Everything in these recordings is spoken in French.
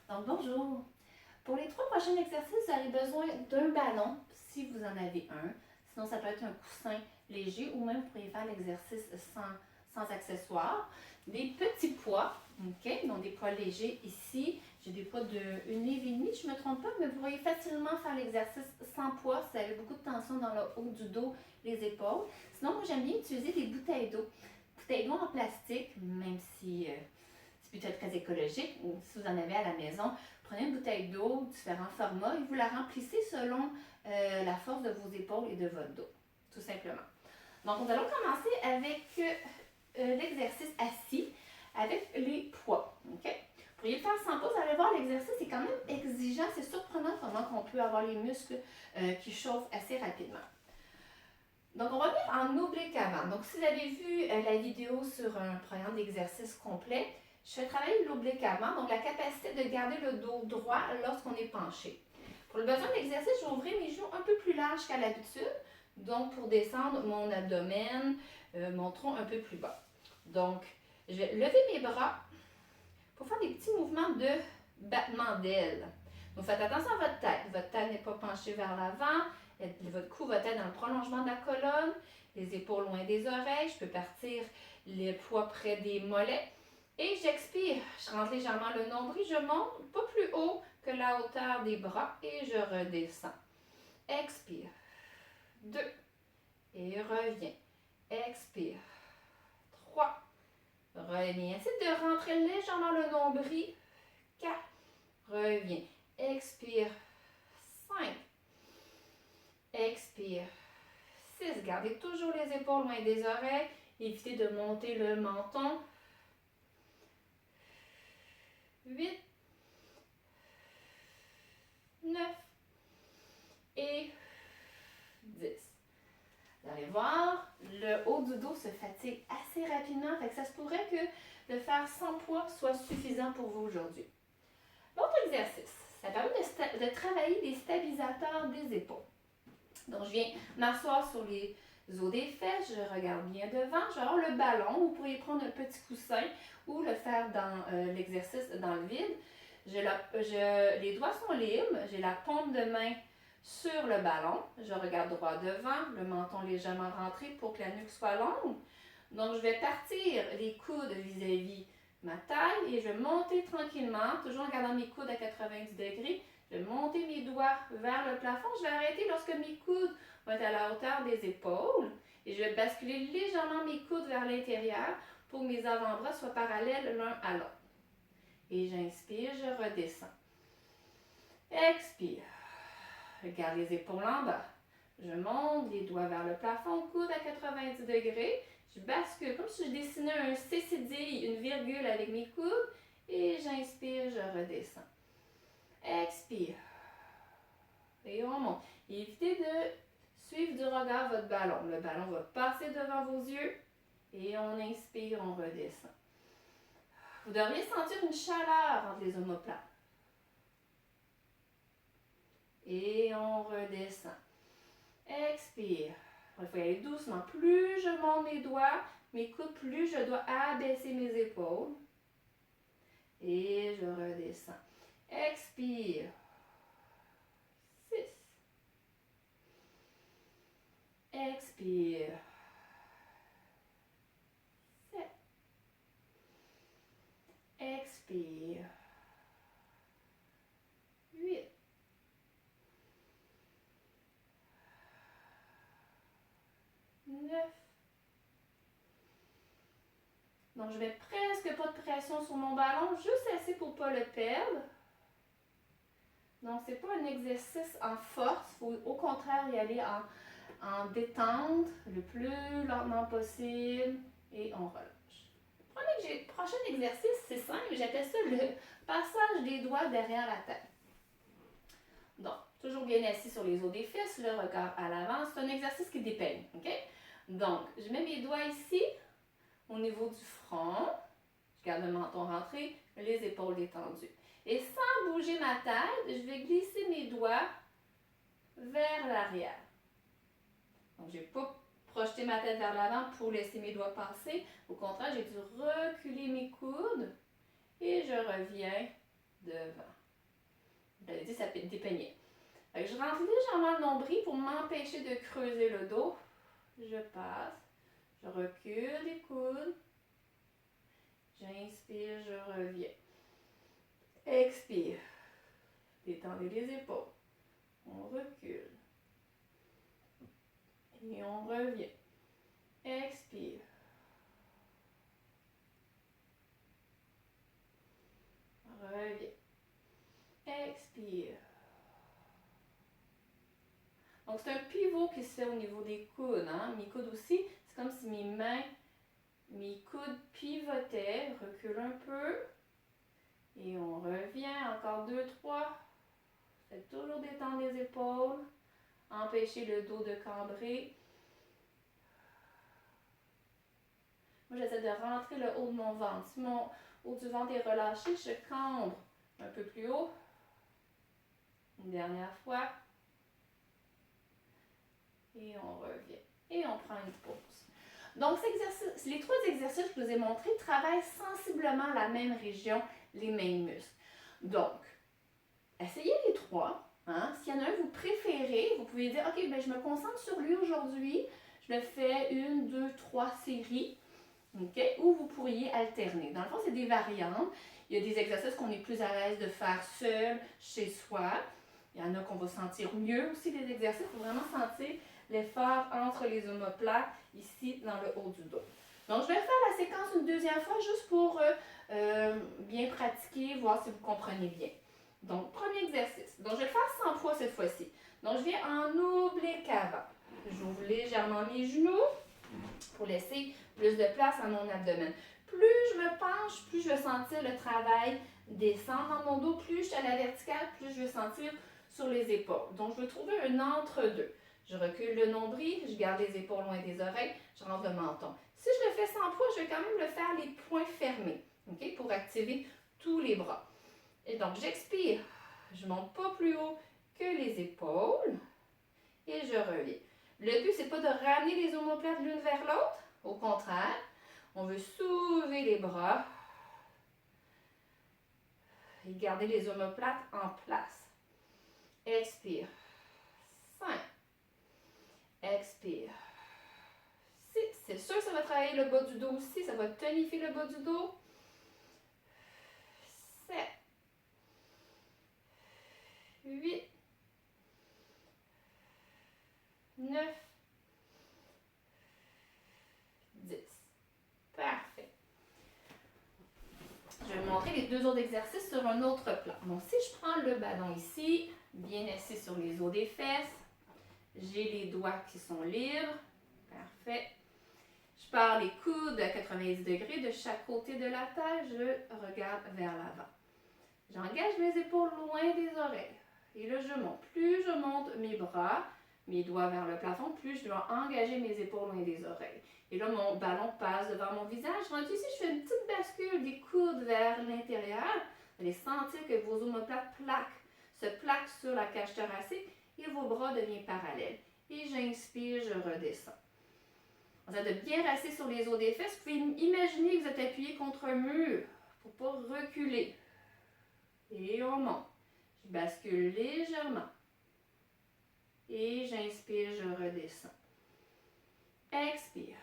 Donc bonjour! Pour les 3 prochains exercices, vous aurez besoin d'un ballon, si vous en avez un. Sinon, ça peut être un coussin léger ou même vous pourriez faire l'exercice sans accessoires. Des petits poids, ok? Donc des poids légers ici. J'ai des poids de 1,5 livre, je ne me trompe pas, mais vous pourriez facilement faire l'exercice sans poids si vous avez beaucoup de tension dans le haut du dos, les épaules. Sinon, moi j'aime bien utiliser des bouteilles d'eau. Bouteilles d'eau en plastique, même si c'est peut-être très écologique, ou si vous en avez à la maison, prenez une bouteille d'eau, différents formats, et vous la remplissez selon la force de vos épaules et de votre dos, tout simplement. Donc, nous allons commencer avec l'exercice assis, avec les poids. Okay? Vous pourriez le faire sans pause. Vous allez voir, l'exercice est quand même exigeant. C'est surprenant comment on peut avoir les muscles qui chauffent assez rapidement. Donc, on va venir en oblique avant. Donc, si vous avez vu la vidéo sur un programme d'exercice complet, je fais travailler l'oblique avant, donc la capacité de garder le dos droit lorsqu'on est penché. Pour le besoin de l'exercice, je vais ouvrir mes genoux un peu plus larges qu'à l'habitude, donc pour descendre mon abdomen, mon tronc un peu plus bas. Donc, je vais lever mes bras pour faire des petits mouvements de battement d'ailes. Donc, faites attention à votre tête. Votre tête n'est pas penchée vers l'avant. Votre cou va être dans le prolongement de la colonne, les épaules loin des oreilles. Je peux partir les poids près des mollets. Et j'expire. Je rentre légèrement le nombril. Je monte pas plus haut que la hauteur des bras et je redescends. Expire. 2. Et reviens. Expire. 3. Reviens. Essaye de rentrer légèrement le nombril. 4. Reviens. Expire. 5. Expire. 6. Gardez toujours les épaules loin des oreilles. Évitez de monter le menton. 8. 9. Et 10. Vous allez voir, le haut du dos se fatigue assez rapidement. Fait que ça se pourrait que de faire sans poids soit suffisant pour vous aujourd'hui. L'autre exercice, ça permet de travailler les stabilisateurs des épaules. Donc, je viens m'asseoir sur les os des fesses, je regarde bien devant, je vais avoir le ballon. Vous pourriez prendre un petit coussin ou le faire dans l'exercice dans le vide. Les doigts sont libres, j'ai la paume de main sur le ballon. Je regarde droit devant, le menton légèrement rentré pour que la nuque soit longue. Donc, je vais partir les coudes vis-à-vis ma taille et je vais monter tranquillement, toujours en gardant mes coudes à 90 degrés. Je vais monter mes doigts vers le plafond. Je vais arrêter lorsque mes coudes vont être à la hauteur des épaules. Et je vais basculer légèrement mes coudes vers l'intérieur pour que mes avant-bras soient parallèles l'un à l'autre. Et j'inspire, je redescends. Expire. Regarde les épaules en bas. Je monte les doigts vers le plafond, coude à 90 degrés. Je bascule comme si je dessinais un C cédille, une virgule avec mes coudes. Et j'inspire, je redescends. Expire. Et on monte. Évitez de suivre du regard votre ballon. Le ballon va passer devant vos yeux. Et on inspire, on redescend. Vous devriez sentir une chaleur entre les omoplates. Et on redescend. Expire. Il faut y aller doucement. Plus je monte mes doigts, mes coudes, plus je dois abaisser mes épaules. Et je redescends. Expire. 6. Expire. 7. Expire. 8. 9. Donc, je vais presque pas de pression sur mon ballon, juste assez pour ne pas le perdre. Donc, ce n'est pas un exercice en force, il faut au contraire y aller en détente, le plus lentement possible, et on relâche. Le prochain exercice, c'est simple, j'appelle ça le passage des doigts derrière la tête. Donc, toujours bien assis sur les os des fesses, le regard à l'avant, c'est un exercice qui dépeigne, ok? Donc, je mets mes doigts ici, au niveau du front, je garde le menton rentré, les épaules détendues. Et sans bouger ma tête, je vais glisser mes doigts vers l'arrière. Donc, je n'ai pas projeté ma tête vers l'avant pour laisser mes doigts passer. Au contraire, j'ai dû reculer mes coudes et je reviens devant. Je l'avais dit, ça dépeignait. Fait que je rentre légèrement le nombril pour m'empêcher de creuser le dos. Je passe. Je recule les coudes. J'inspire, je reviens. Expire. Détendez les épaules. On recule. Et on revient. Expire. Reviens. Expire. Donc, c'est un pivot qui se fait au niveau des coudes. Hein? Mes coudes aussi, c'est comme si mes coudes pivotaient. Recule un peu. Et on revient. Encore 2, 3. Faites toujours détendre les épaules. Empêcher le dos de cambrer. Moi, j'essaie de rentrer le haut de mon ventre. Si mon haut du ventre est relâché, je cambre un peu plus haut. Une dernière fois. Et on revient. Et on prend une pause. Donc, les 3 exercices que je vous ai montrés travaillent sensiblement la même région, les mêmes muscles. Donc, essayez les 3. Hein? S'il y en a un que vous préférez, vous pouvez dire, OK, ben, je me concentre sur lui aujourd'hui. Je le fais 1, 2, 3 séries. Okay? Ou vous pourriez alterner. Dans le fond, c'est des variantes. Il y a des exercices qu'on est plus à l'aise de faire seul, chez soi. Il y en a qu'on va sentir mieux aussi, les exercices. Il faut vraiment sentir l'effort entre les omoplates, ici, dans le haut du dos. Donc, je vais faire la séquence une deuxième fois, juste pour bien pratiquer, voir si vous comprenez bien. Donc, premier exercice. Donc, je vais le faire sans poids cette fois-ci. Donc, je viens en oblique avant. J'ouvre légèrement mes genoux pour laisser plus de place à mon abdomen. Plus je me penche, plus je vais sentir le travail descendre dans mon dos. Plus je suis à la verticale, plus je vais sentir sur les épaules. Donc, je vais trouver un entre-deux. Je recule le nombril, je garde les épaules loin des oreilles, je rentre le menton. Si je le fais sans poids, je vais quand même le faire les poings fermés, okay, pour activer tous les bras. Et donc, j'expire. Je ne monte pas plus haut que les épaules et je reviens. Le but, ce n'est pas de ramener les omoplates l'une vers l'autre. Au contraire, on veut soulever les bras et garder les omoplates en place. Expire. 5. Expire. 6. C'est sûr que ça va travailler le bas du dos aussi. Ça va tonifier le bas du dos. 7. 8. 9. 10. Parfait. Je vais vous montrer les 2 autres exercices sur un autre plan. Donc, si je prends le ballon ici, bien assis sur les os des fesses, j'ai les doigts qui sont libres. Parfait. Je pars les coudes à 90 degrés de chaque côté de la taille. Je regarde vers l'avant. J'engage mes épaules loin des oreilles. Et là, je monte. Plus je monte mes bras, mes doigts vers le plafond, plus je dois engager mes épaules loin des oreilles. Et là, mon ballon passe devant mon visage. Rendu ici, je fais une petite bascule des coudes vers l'intérieur. Vous allez sentir que vos omoplates se plaquent sur la cage thoracique et vos bras deviennent parallèles. Et j'inspire, je redescends. Vous êtes bien assis sur les os des fesses. Vous pouvez imaginer que vous êtes appuyé contre un mur pour ne pas reculer. Et on monte. Je bascule légèrement. Et j'inspire, je redescends. Expire.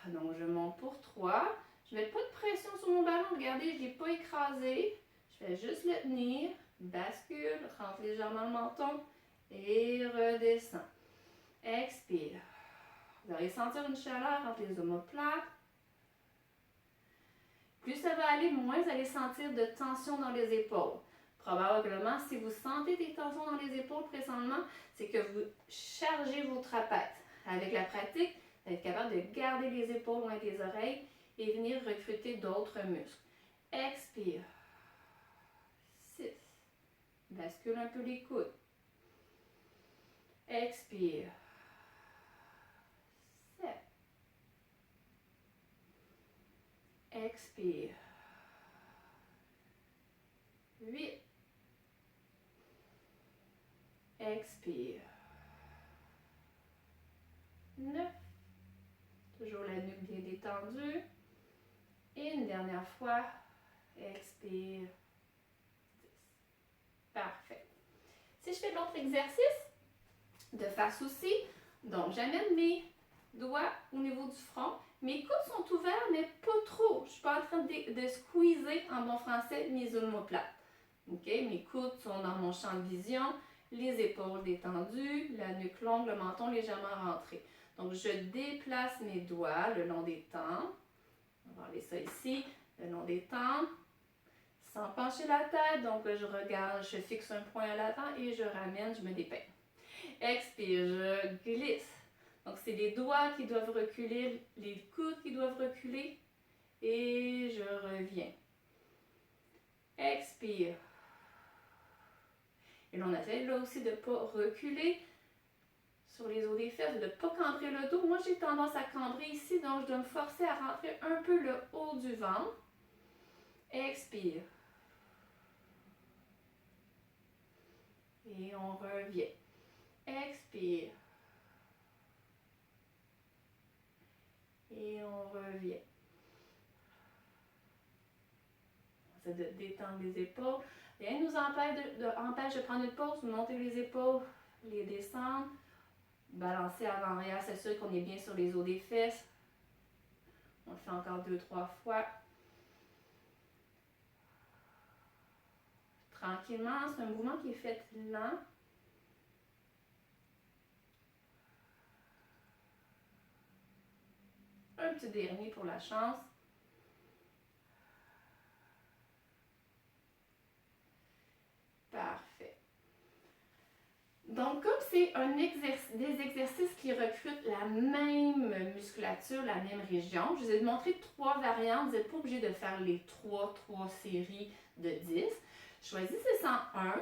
Donc, je monte pour 3. Je ne mets pas de pression sur mon ballon. Regardez, je ne l'ai pas écrasé. Je fais juste le tenir. Bascule, rentre légèrement le menton et redescends. Expire. Vous allez sentir une chaleur entre les omoplates. Plus ça va aller, moins vous allez sentir de tension dans les épaules. Probablement, si vous sentez des tensions dans les épaules présentement, c'est que vous chargez vos trapèzes. Avec la pratique, vous êtes capable de garder les épaules loin des oreilles et venir recruter d'autres muscles. Expire. 6. Bascule un peu les coudes. Expire. 7. Expire. 8. Expire. 9. Toujours la nuque bien détendue. Et une dernière fois. Expire. 10. Si je fais l'autre exercice, de face aussi, donc j'amène mes doigts au niveau du front. Mes coudes sont ouverts, mais pas trop. Je ne suis pas en train de squeezer, en bon français, mes omoplates. OK? Mes coudes sont dans mon champ de vision, les épaules détendues, la nuque longue, le menton légèrement rentré. Donc, je déplace mes doigts le long des tempes. On va enlever ça ici, le long des tempes. Sans pencher la tête, donc je regarde, je fixe un point à l'avant et je ramène, je me dépeigne. Expire, je glisse. Donc, c'est les doigts qui doivent reculer, les coudes qui doivent reculer. Et je reviens. Expire. Et là, on essaie là aussi de ne pas reculer sur les os des fesses, de ne pas cambrer le dos. Moi, j'ai tendance à cambrer ici, donc je dois me forcer à rentrer un peu le haut du ventre. Expire. Et on revient. Expire. Et on revient. On essaie de détendre les épaules. Rien ne nous empêche de prendre une pause, monter les épaules, les descendre, balancer avant-arrière, s'assurer qu'on est bien sur les os des fesses. On le fait encore 2-3 fois. Tranquillement, c'est un mouvement qui est fait lent. Un petit dernier pour la chance. Parfait. Donc, comme c'est des exercices qui recrutent la même musculature, la même région, je vous ai montré 3 variantes. Vous n'êtes pas obligé de faire les 3 séries de 10. Choisissez-en un,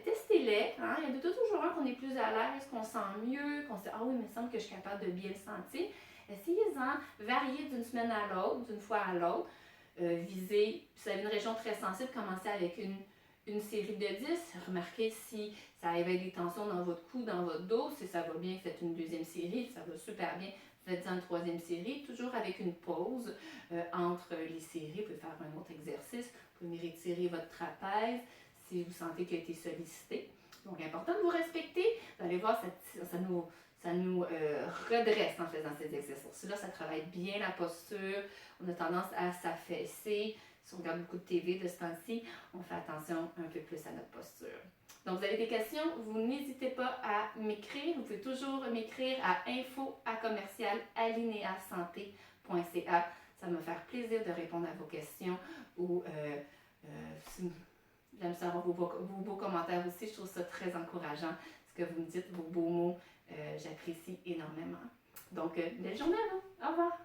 testez-les. Hein? Il y en a toujours un qu'on est plus à l'aise, qu'on sent mieux, qu'on se dit « Ah oui, il me semble que je suis capable de bien le sentir ». Essayez-en, variez d'une semaine à l'autre, d'une fois à l'autre. Visez, si vous avez une région très sensible, commencez avec une série de 10. Remarquez si ça éveille des tensions dans votre cou, dans votre dos. Si ça va bien, faites une deuxième série. Ça va super bien, faites-en une troisième série. Toujours avec une pause entre les séries. Vous pouvez faire un autre exercice. Vous pouvez retirer votre trapèze si vous sentez qu'il a été sollicité. Donc, important de vous respecter. Vous allez voir, ça nous redresse en faisant ces exercices-là. Ça travaille bien la posture. On a tendance à s'affaisser. Si on regarde beaucoup de TV de ce temps-ci, on fait attention un peu plus à notre posture. Donc, vous avez des questions, vous n'hésitez pas à m'écrire. Vous pouvez toujours m'écrire à info@alineasanté.ca. Ça va me faire plaisir de répondre à vos questions ou j'aime savoir vos beaux commentaires aussi. Je trouve ça très encourageant. Ce que vous me dites, vos beaux mots, j'apprécie énormément. Donc, belle journée à vous. Au revoir.